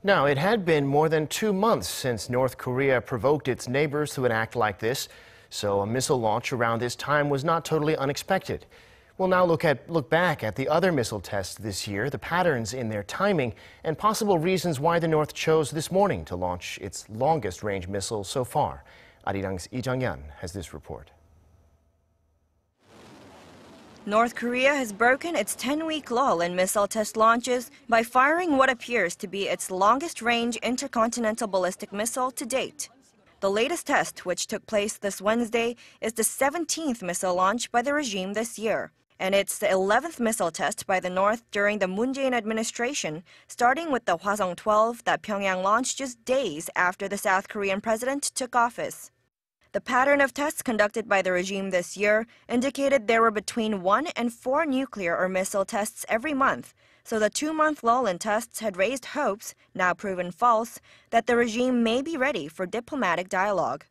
Now, it had been more than 2 months since North Korea provoked its neighbors to an act like this, so a missile launch around this time was not totally unexpected. We'll now look back at the other missile tests this year, the patterns in their timing, and possible reasons why the North chose this morning to launch its longest-range missile so far. Arirang's Jeong-yeon has this report. North Korea has broken its 10-week lull in missile test launches by firing what appears to be its longest-range intercontinental ballistic missile to date. The latest test, which took place this Wednesday, is the 17th missile launch by the regime this year. And it's the 11th missile test by the North during the Moon Jae-in administration, starting with the Hwasong-12 that Pyongyang launched just days after the South Korean president took office. The pattern of tests conducted by the regime this year indicated there were between 1 and 4 nuclear or missile tests every month, so the 2-month lull in tests had raised hopes, now proven false, that the regime may be ready for diplomatic dialogue.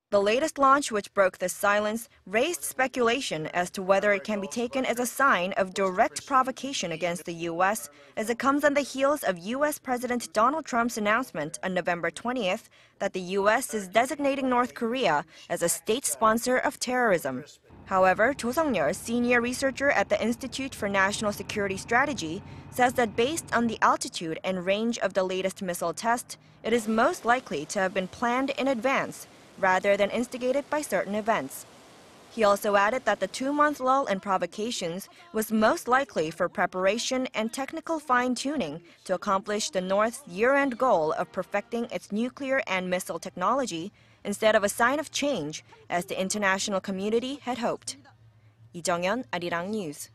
The latest launch, which broke this silence, raised speculation as to whether it can be taken as a sign of direct provocation against the U.S., as it comes on the heels of U.S. President Donald Trump's announcement on November 20th that the U.S. is designating North Korea as a state sponsor of terrorism. However, Cho Sung-yeol, senior researcher at the Institute for National Security Strategy, says that based on the altitude and range of the latest missile test, it is most likely to have been planned in advance, rather than instigated by certain events. He also added that the 2-month lull in provocations was most likely for preparation and technical fine-tuning to accomplish the North's year-end goal of perfecting its nuclear and missile technology instead of a sign of change, as the international community had hoped. Jeong-yeon, Arirang News.